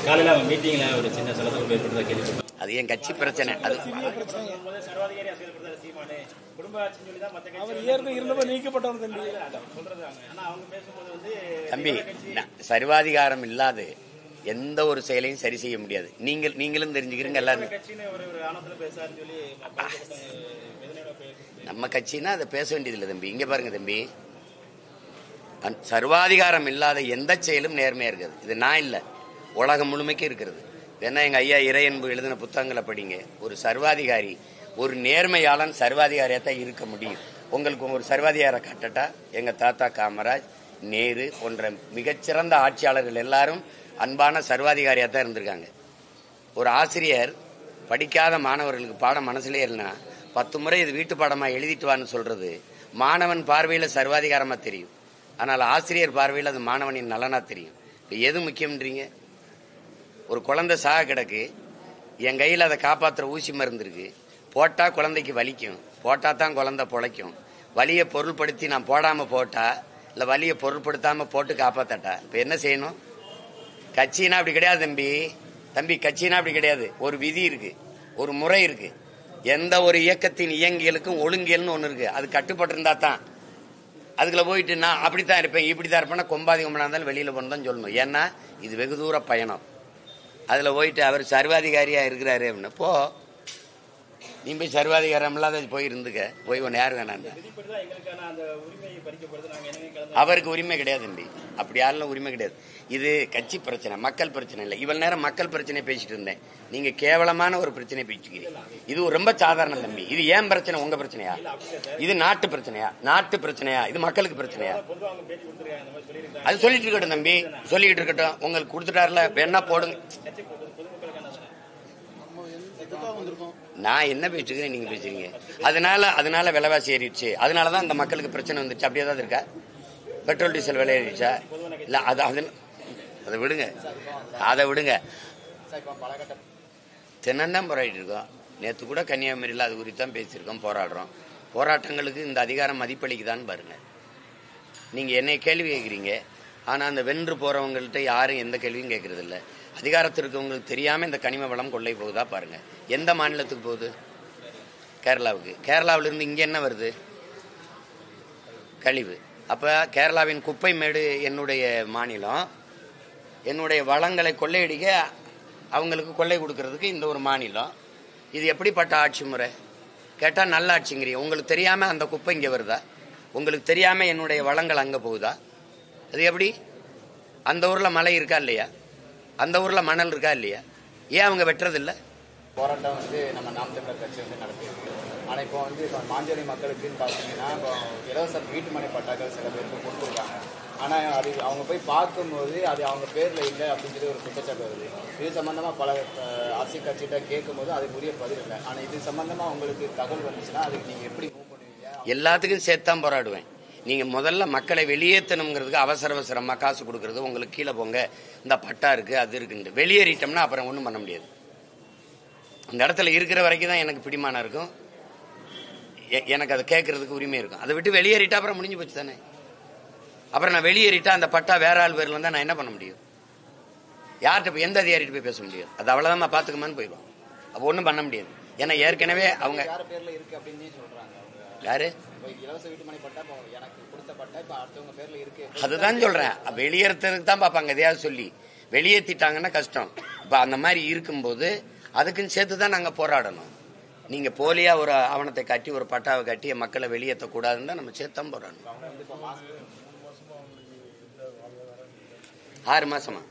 காலையில மீட்டிங்ல ஒரு சின்ன சலசலப்பு ஏற்பட்டதா கேள்விப்பட்டேன். அது என் கட்சி பிரச்சனை. அது தம்பி, சர்வாதிகாரம் இல்லாத எந்த ஒரு செயலையும் சரி செய்ய முடியாது. நீங்களும் தெரிஞ்சுக்கிறீங்க எல்லாரும். நம்ம கட்சின்னா அதை பேச வேண்டியதில்லை தம்பி. இங்க பாருங்க தம்பி, சர்வாதிகாரம் இல்லாத எந்த செயலும் நேர்மையா இருக்குது. இது நான் இல்லை, உலகம் முழுமைக்கு இருக்கிறது. ஏன்னா எங்க ஐயா இறையன்பு எழுதின புத்தகங்களை படிங்க. ஒரு சர்வாதிகாரி, ஒரு நேர்மையாளன் சர்வாதிகாரியாத்தான் இருக்க முடியும். உங்களுக்கு ஒரு சர்வாதிகார காட்டட்டா, எங்க தாத்தா காமராஜ், நேரு போன்ற மிகச்சிறந்த ஆட்சியாளர்கள் எல்லாரும் அன்பான சர்வாதிகாரியாத்தான் இருந்திருக்காங்க. ஒரு ஆசிரியர் படிக்காத மாணவர்களுக்கு பாடம் மனசுலே இல்லைன்னா 10 முறை இது வீட்டு பாடமா எழுதிட்டு வான்னு சொல்றது மாணவன் பார்வையில சர்வாதிகாரமா தெரியும். ஆனால் ஆசிரியர் பார்வையில் அது மாணவனின் நலனா தெரியும். இப்போ எது முக்கியம்ன்றீங்க? ஒரு குழந்தை சாக கிடக்கு, என் கையில் அதை காப்பாற்றுற ஊசி மருந்து இருக்கு. போட்டா குழந்தைக்கு வலிக்கும், போட்டா தான் குழந்தை பொழைக்கும். வலியை பொருள்படுத்தி நான் போடாம போட்டா, இல்லை வலியை பொருள்படுத்தாம போட்டு காப்பாத்தட்டா, இப்போ என்ன செய்யணும்? கட்சினா அப்படி கிடையாது தம்பி. கட்சினா அப்படி கிடையாது. ஒரு விதி இருக்கு, ஒரு முறை இருக்கு. எந்த ஒரு இயக்கத்தின் இயங்கியலுக்கும் ஒழுங்கியல்னு ஒன்று இருக்கு. அது கட்டுப்பட்டு இருந்தா தான். அதுக்குள்ள போயிட்டு நான் அப்படித்தான் இருப்பேன், இப்படித்தான் இருப்பேன்னா கொம்பாதி கொம்பனா இருந்தாலும் வெளியில போனதான் சொல்லணும். ஏன்னா இது வெகு தூர பயணம். அதுல போயிட்டு அவர் சர்வாதிகாரியா இருக்கிறாரு அப்படின்னு போ, நீ போய் சர்வாதிகாரம் இல்லாத போய் இருந்துக்க. போய் ஒன்று யாரு வேணாம். அவருக்கு உரிமை கிடையாது தம்பி. அப்படி யாரெல்லாம் உரிமை கிடையாது. இது கட்சி பிரச்சனை, மக்கள் பிரச்சனை இல்லை. இவ்வளவு நேரம் மக்கள் பிரச்சனை பேசிட்டு இருந்தேன். நீங்க கேவலமான ஒரு பிரச்சனை பேசிக்கிறீங்க. இது ரொம்ப சாதாரண தம்பி. இது ஏன் பிரச்சனை? உங்க பிரச்சனையா? இது நாட்டு பிரச்சனையா? நாட்டு பிரச்சனையா? இது மக்களுக்கு பிரச்சனையா? அது சொல்லிட்டு இருக்கட்டும் தம்பி, சொல்லிட்டு இருக்கட்டும். உங்களுக்கு கொடுத்துட்டாருல, வேணா போடுங்க. நான் என்ன பேசுகிறேன், நீங்க பேசுறீங்க. அதனால விலைவாசி ஏறிடுச்சு, அதனாலதான் அந்த மக்களுக்கு பிரச்சனை வந்துச்சு. அப்படி ஏதாவது இருக்கா? பெட்ரோல் டீசல் விலை ஏறிடுச்சா? இல்ல அதை விடுங்க, அதை விடுங்க. தினந்தான் போராடிட்டு இருக்கோம். நேற்று கூட கன்னியாகுமரியில் அது குறித்து தான் பேசியிருக்கோம், போராடுறோம். போராட்டங்களுக்கு இந்த அதிகாரம் மதிப்பளிக்குதான்னு பாருங்க. நீங்க என்னை கேள்வி கேட்குறீங்க, ஆனா அந்த வென்று போறவங்கள்ட்ட யாரும் எந்த கேள்வியும் கேட்கறது இல்லை. அதிகாரத்தில் இருக்கவங்களுக்கு தெரியாம இந்த கனிம வளம் கொள்ளை போகுதா பாருங்க. எந்த மாநிலத்துக்கு போகுது? கேரளாவுக்கு. கேரளாவில இருந்து இங்க என்ன வருது? கழிவு. அப்ப கேரளாவின் குப்பை மேடு என்னுடைய மாநிலம். என்னுடைய வளங்களை கொள்ளையடிக்க அவங்களுக்கு கொள்ளை கொடுக்கறதுக்கு இந்த ஒரு மாநிலம். இது எப்படிப்பட்ட ஆட்சி முறை கேட்டா நல்ல ஆட்சிங்கிறீங்க. உங்களுக்கு தெரியாம அந்த குப்பை இங்க வருதா? உங்களுக்கு தெரியாம என்னுடைய வளங்கள் அங்க போகுதா? அது எப்படி? அந்த ஊர்ல மழை இருக்கா இல்லையா? அந்த ஊர்ல மணல் இருக்கா இல்லையா? ஏன் அவங்க வெட்டுறது இல்லை? போராட்டம் நம்ம நாம் தமிழர் கட்சி நடத்தியிருக்கு. ஆனால் இப்போ மாஞ்சோலை மக்களுக்குன்னு பார்த்தீங்கன்னா, இப்போ இலவச வீட்டு மனை பட்டாக்கள் சில பேருக்கு கொடுத்துருக்காங்க. ஆனால் அது அவங்க போய் பார்க்கும்போது அது அவங்க பேரில் இல்லை அப்படின்னு சொல்லி ஒரு குற்றச்சாட்டு வருது. இது சம்பந்தமாக பல அரசியல் கட்சிகிட்ட கேட்கும்போது அதுக்கு உரிய பதில் இல்லை. ஆனால் இது சம்பந்தமாக உங்களுக்கு தகவல் வந்துச்சுன்னா அதுக்கு நீங்கள் எப்படி மூவ் பண்ணுவீங்க? எல்லாத்துக்கும் சேர்த்தான் போராடுவேன். நீங்க முதல்ல மக்களை வெளியேற்றணுங்கிறதுக்கு அவசரமா காசு கொடுக்கறது, உங்களுக்கு கீழே போங்க, இந்த பட்டா இருக்கு அது இருக்குன்னு வெளியேறிட்டோம்னா அப்புறம் ஒன்றும் பண்ண முடியாது. அந்த இடத்துல இருக்கிற வரைக்கும் தான் எனக்கு பிடிமானம் இருக்கும், எனக்கு அதை கேட்கறதுக்கு உரிமை இருக்கும். அதை விட்டு வெளியேறிட்டா அப்புறம் முடிஞ்சு போச்சு தானே. அப்புறம் நான் வெளியேறிட்டா அந்த பட்டா வேற ஆள் பேர்ல இருந்தா நான் என்ன பண்ண முடியும்? யார்கிட்ட போய் எந்த அதிகாரிட்டு போய் பேச முடியும்? அது அவ்வளவுதான் பாத்துக்கமான்னு போயிடும். அப்போ ஒன்றும் பண்ண முடியாது. ஏன்னா ஏற்கனவே அவங்க பேர்ல இருக்கு அப்படின்னு சொல்றாங்க. யாரு இலவச வீட்டு மனை பட்டா எனக்கு கொடுத்த பட்டா இப்ப அடுத்தவங்க பேர்ல இருக்கு. அதுதான் சொல்றேன். வெளியேறதுக்கு தான் பாப்பாங்க. எதையாவது சொல்லி வெளியேற்றிட்டாங்கன்னா கஷ்டம். இப்ப அந்த மாதிரி இருக்கும்போது அதுக்குன்னு சேர்த்துதான் நாங்க போராடணும். நீங்க போலியா ஒரு ஆவணத்தை காட்டி ஒரு பட்டாவை காட்டி மக்களை வெளியேற்ற கூடாதுன்னு தான் நம்ம சேர்த்தான் போராடணும். 6 மாசமா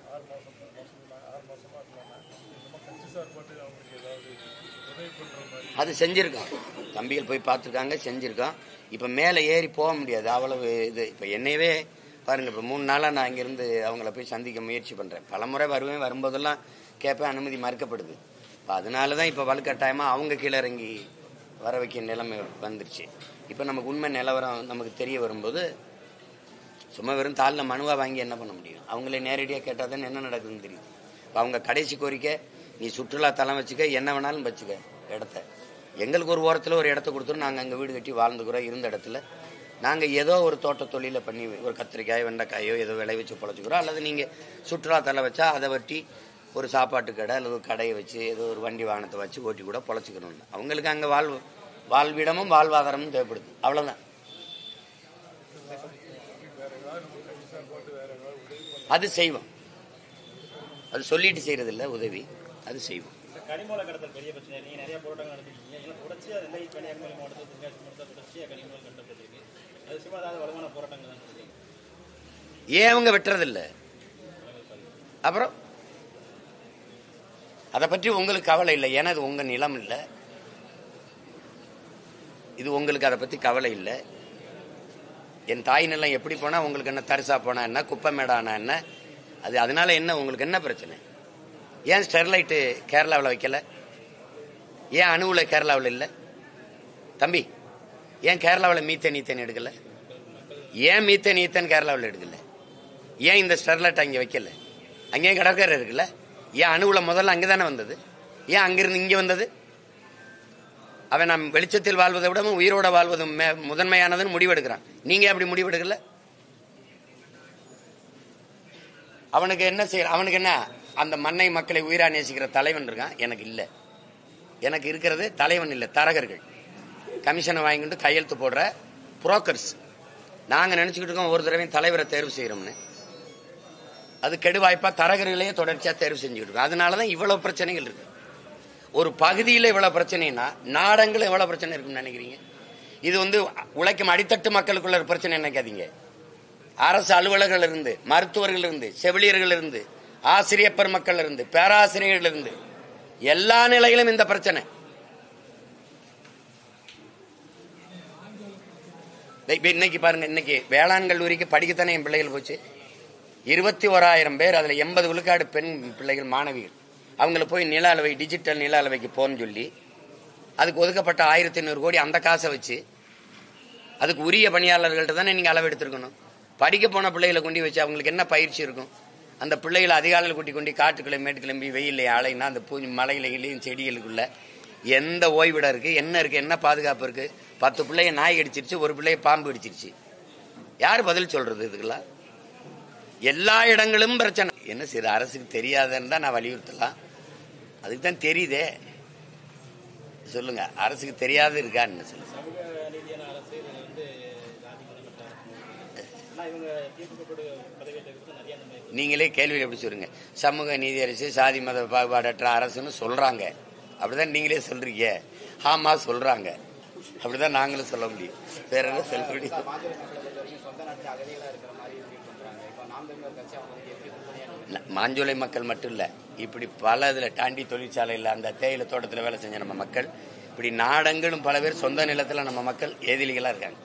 அது செஞ்சிருக்கோம். தம்பிகள் போய் பார்த்துருக்காங்க, செஞ்சிருக்கோம். இப்ப மேல ஏறி போக முடியாது, அவ்வளவு இது. இப்ப என்னையவே பாருங்க, இப்ப 3 நாளா நான் இங்கிருந்து அவங்கள போய் சந்திக்க முயற்சி பண்றேன். பலமுறை வருவேன், வரும்போதெல்லாம் கேட்பேன், அனுமதி மறுக்கப்படுது. அதனாலதான் இப்ப வலுக்கட்டாயமா அவங்க கீழே இறங்கி வர வைக்க நிலைமை வந்துருச்சு. இப்ப நமக்கு உண்மை நிலவரம் நமக்கு தெரிய வரும்போது சும்மா வெறும் தாளில் மனுவா வாங்கி என்ன பண்ண முடியும்? அவங்களே நேரடியாக கேட்டால் தானே என்ன நடக்குதுன்னு தெரியும். அவங்க கடைசி கோரிக்கை, நீ சுற்றுலா தலம் வச்சுக்க, என்ன வேணாலும் வச்சுக்க இடத்த. எங்களுக்கு ஒரு ஓரத்தில் ஒரு இடத்த கொடுத்துரும், நாங்கள் அங்கே வீடு கட்டி வாழ்ந்துக்கிறோம். இருந்த இடத்துல நாங்கள் ஏதோ ஒரு தோட்ட தொழிலை பண்ணி ஒரு கத்திரிக்காய் வெண்டைக்காயோ ஏதோ விளை வச்சு பொழைச்சிக்கிறோம். அல்லது நீங்கள் சுற்றுலா தலை வச்சா அதை வட்டி ஒரு சாப்பாட்டு கடை அல்லது ஒரு கடையை வச்சு ஏதோ ஒரு வண்டி வாகனத்தை வச்சு ஓட்டி கூட பொழைச்சிக்கணும். அவங்களுக்கு அங்கே வாழ்விடமும் வாழ்வாதாரமும் தேவைப்படுது, அவ்வளோதான். அது செய்வோம், அது சொல்லிட்டு செய்யறது இல்லை உதவி, அது செய்வோம். கனிமூல கடத்தல் பெரிய பிரச்சனை. நீங்க நிறைய போராட்டங்கள் நடத்திருக்கீங்க. தொடர்ச்சியா கன்னியாகுமரி மாவட்டத்தில் தென்காசி மாவட்டத்தில் தொடர்ச்சியா கனிமூல கண்டப்பட்டிருக்கு. அது சும்மா ஏதாவது வலுவான போராட்டங்கள் தான் நடத்திருக்கீங்க. ஏன் அவங்க வெட்டுறதில்ல? அப்புறம் அதை பற்றி உங்களுக்கு கவலை இல்லை, ஏன்னா இது உங்க நிலம் இல்லை, இது உங்களுக்கு அதை பத்தி கவலை இல்லை. என் தாய் நிலம் எப்படி போனா உங்களுக்கு என்ன, தரிசா போனா என்ன, குப்பை மேடானா என்ன, அது அதனால என்ன உங்களுக்கு என்ன பிரச்சனை? ஏன் ஸ்டெர்லைட்டு கேரளாவில் வைக்கல? ஏன் அணுவுல கேரளாவில் இல்லை? தம்பி, ஏன் கேரளாவில் மீத்தேன் எடுக்கல? ஏன் மீத்தேன் கேரளாவில் எடுக்கல? ஏன் இந்த ஸ்டெர்லைட் அங்கே வைக்கல? அங்கேயும் கடற்கரை இருக்குல்ல, ஏன் அணுவுல முதல்ல அங்கே தானே வந்தது, ஏன் அங்கிருந்து இங்கே வந்தது? அவன் நாம் வெளிச்சத்தில் வாழ்வதை விட உயிரோட வாழ்வது முதன்மையானதுன்னு முடிவெடுக்கிறான். நீங்க அப்படி முடிவெடுக்கல. அவனுக்கு என்ன செய்ய, அவனுக்கு என்ன, அந்த மண்ணை மக்களை உயிரா நேசிக்கிற தலைவன் இருக்கான். எனக்கு இல்லை, எனக்கு இருக்கிறது தலைவன் இல்லை, தரகர்கள், கமிஷனை வாங்கிட்டு கையெழுத்து போடுற புரோக்கர்ஸ். நாங்க நினைச்சுக்கிட்டு இருக்கோம் ஒரு தடவையும் தலைவரை தேர்வு செய்யறோம்னு. அது கெடுவாய்ப்பா தரகர்களையே தொடர்ச்சியா தேர்வு செஞ்சுக்கிட்டு இருக்கோம். அதனாலதான் இவ்வளவு பிரச்சனைகள் இருக்கு. ஒரு பகுதியில் இவ்வளவு பிரச்சனைனா நாடங்களும் எவ்வளவு பிரச்சனை இருக்குன்னு நினைக்கிறீங்க? இது உழைக்கும் அடித்தட்டு மக்களுக்குள்ள பிரச்சனை நினைக்காதீங்க. அரசு அலுவலர்கள் இருந்து, மருத்துவர்கள் இருந்து, செவிலியர்கள் இருந்து, ஆசிரியர் பெருமக்கள் இருந்து, பேராசிரியர்கள் இருந்து, எல்லா நிலையிலும் இந்த பிரச்சனை. இன்னைக்கு பாருங்க, இன்னைக்கு வேளாண் கல்லூரிக்கு படிக்கத்தானே என் பிள்ளைகள் போச்சு. 21,000 பேர், அதுல 80 விழுக்காடு பெண் பிள்ளைகள், மாணவிகள். அவங்களை போய் நில அளவை, டிஜிட்டல் நில அளவைக்கு போன்னு சொல்லி அதுக்கு ஒதுக்கப்பட்ட 1,500 கோடி அந்த காசை வச்சு அதுக்கு உரிய பணியாளர்கள்ட்ட தானே நீங்க அளவு எடுத்திருக்கணும். படிக்க போன பிள்ளைகளை கொண்டு வச்சு அவங்களுக்கு என்ன பயிற்சி இருக்கும்? அந்த பிள்ளைகளை அதிகாலையில் கூட்டி கொண்டு காட்டுக்களை மேட்டுக்கிளம்பி வெயில ஆலைன்னா அந்த மலையில இலையும் செடிகளுக்குள்ள எந்த ஓய்விடம் இருக்கு, என்ன இருக்கு, என்ன பாதுகாப்பு இருக்கு? 10 பிள்ளைய நாய் அடிச்சிருச்சு, ஒரு பிள்ளைய பாம்பு அடிச்சிருச்சு. யாரு பதில் சொல்றது? இதுக்கெல்லாம் எல்லா இடங்களும் பிரச்சனை. என்ன செய்ய, அரசுக்கு தெரியாதுன்னு தான் நான் வலியுறுத்தலாம். அதுக்கு தான் தெரியுதே. சொல்லுங்க, அரசுக்கு தெரியாது இருக்கான்னு சொல்லுங்க. நீங்களே கேள்வியில் எப்படி சொல்லுங்க? சமூக நீதி அரசு, சாதி மத பாகுபாடற்ற அரசுன்னு சொல்றாங்க. அப்படிதான் நீங்களே சொல்றீங்க. ஆமா சொல்றாங்க, அப்படிதான் நாங்களும் சொல்ல முடியும். வேற என்ன சொல்ல முடியும்? மாஞ்சோலை மக்கள் மட்டும் இல்ல, இப்படி பல இதுல டாண்டி தொழிற்சாலையில் அந்த தேயிலை தோட்டத்தில் வேலை செஞ்ச நம்ம மக்கள், இப்படி நாடெங்கிலும் பல பேர் சொந்த நிலத்துல நம்ம மக்கள் ஏதிலிகளா இருக்காங்க.